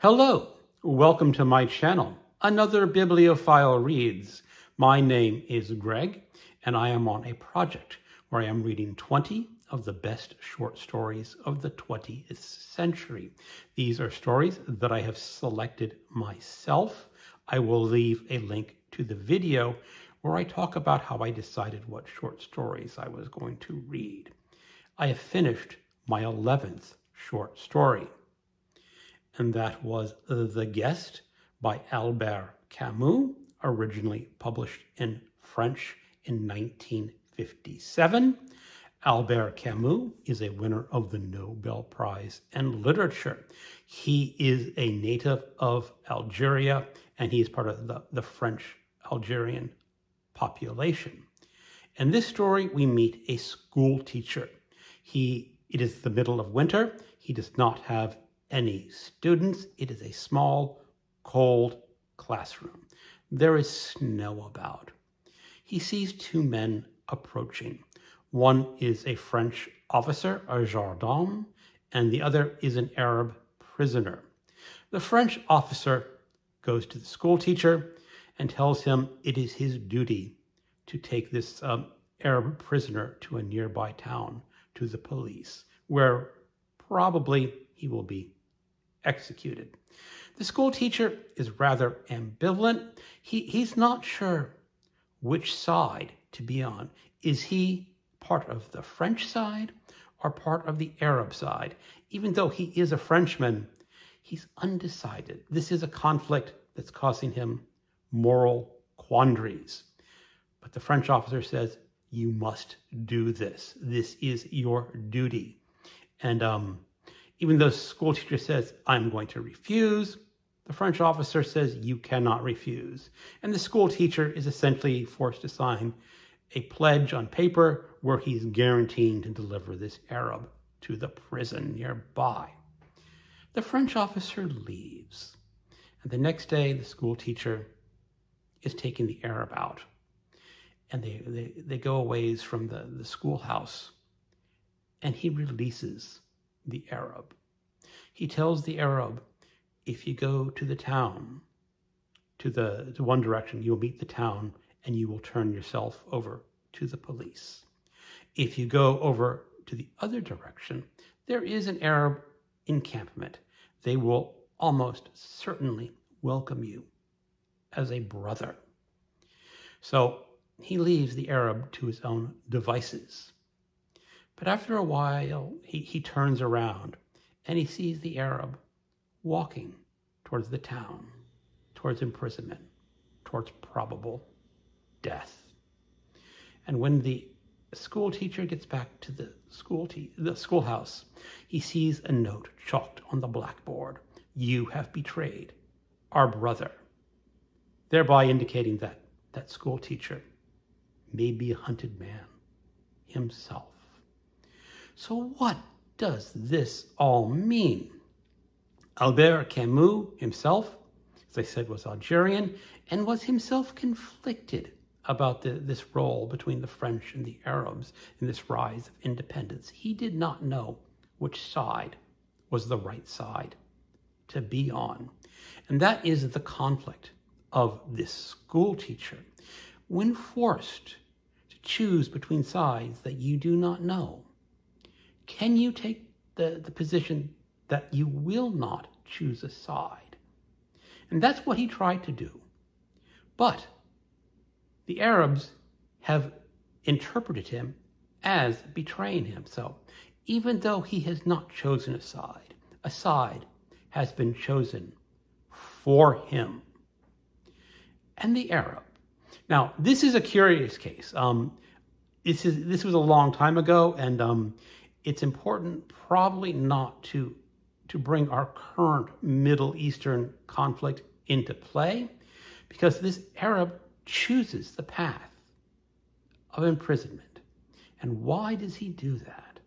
Hello, welcome to my channel. Another Bibliophile Reads. My name is Greg, and I am on a project where I am reading 20 of the best short stories of the 20th century. These are stories that I have selected myself. I will leave a link to the video where I talk about how I decided what short stories I was going to read. I have finished my 11th short story, and that was The Guest by Albert Camus, originally published in French in 1957. Albert Camus is a winner of the Nobel Prize in Literature. He is a native of Algeria, and he is part of the French Algerian population. In this story, we meet a school teacher. It is the middle of winter. He does not have any students. It is a small, cold classroom. There is snow about. He sees two men approaching. One is a French officer, a gendarme, and the other is an Arab prisoner. The French officer goes to the school teacher and tells him it is his duty to take this Arab prisoner to a nearby town, to the police, where probably he will be executed. The school teacher is rather ambivalent. He's not sure which side to be on. Is he part of the French side or part of the Arab side? Even though he is a Frenchman, he's undecided. This is a conflict that's causing him moral quandaries. But the French officer says, you must do this. This is your duty. And even though the school teacher says, I'm going to refuse, the French officer says, you cannot refuse. And the school teacher is essentially forced to sign a pledge on paper where he's guaranteeing to deliver this Arab to the prison nearby. The French officer leaves. And the next day, the school teacher is taking the Arab out. And they go a ways from the schoolhouse. And he releases the Arab. He tells the Arab, if you go to the town, to one direction, you'll meet the town and you will turn yourself over to the police. If you go over to the other direction, there is an Arab encampment. They will almost certainly welcome you as a brother. So he leaves the Arab to his own devices. But after a while, he turns around and he sees the Arab walking towards the town, towards imprisonment, towards probable death. And when the school teacher gets back to the schoolhouse, he sees a note chalked on the blackboard. You have betrayed our brother, thereby indicating that that school teacher may be a hunted man himself. So what does this all mean? Albert Camus himself, as I said, was Algerian and was himself conflicted about this role between the French and the Arabs in this rise of independence. He did not know which side was the right side to be on. And that is the conflict of this school teacher. When forced to choose between sides that you do not know, can you take the position that you will not choose a side? And that's what he tried to do. But the Arabs have interpreted him as betraying him. So even though he has not chosen a side has been chosen for him. And the Arab. Now, this is a curious case. This was a long time ago, and it's important probably not to bring our current Middle Eastern conflict into play, because this Arab chooses the path of imprisonment. And why does he do that?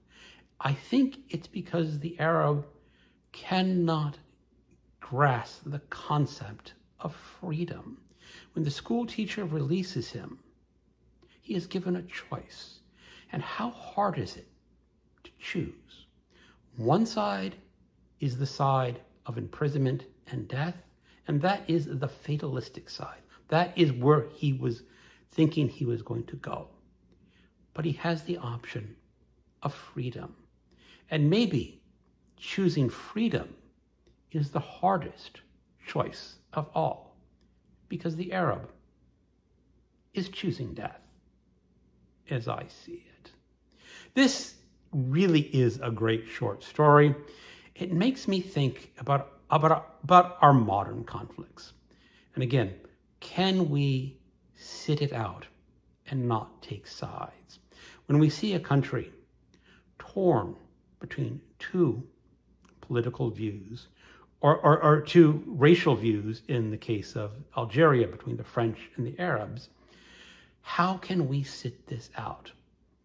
I think it's because the Arab cannot grasp the concept of freedom. When the school teacher releases him, he is given a choice. And how hard is it to choose? One side is the side of imprisonment and death, and that is the fatalistic side. That is where he was thinking he was going to go. But he has the option of freedom. And maybe choosing freedom is the hardest choice of all, because the Arab is choosing death, as I see it. This really is a great short story. It makes me think about our modern conflicts. And again, can we sit it out and not take sides? When we see a country torn between two political views, or two racial views in the case of Algeria between the French and the Arabs, how can we sit this out?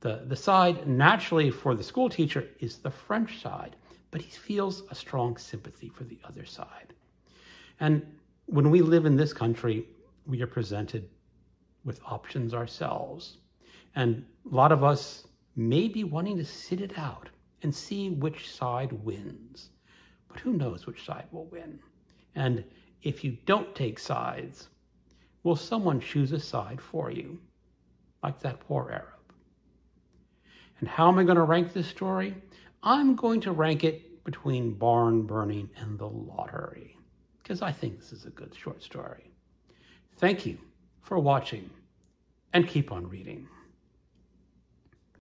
The side naturally for the school teacher is the French side, but he feels a strong sympathy for the other side. And when we live in this country, we are presented with options ourselves. And a lot of us may be wanting to sit it out and see which side wins. But who knows which side will win? And if you don't take sides, will someone choose a side for you? Like that poor Arab. And how am I going to rank this story? I'm going to rank it between Barn Burning and The Lottery, because I think this is a good short story. Thank you for watching, and keep on reading.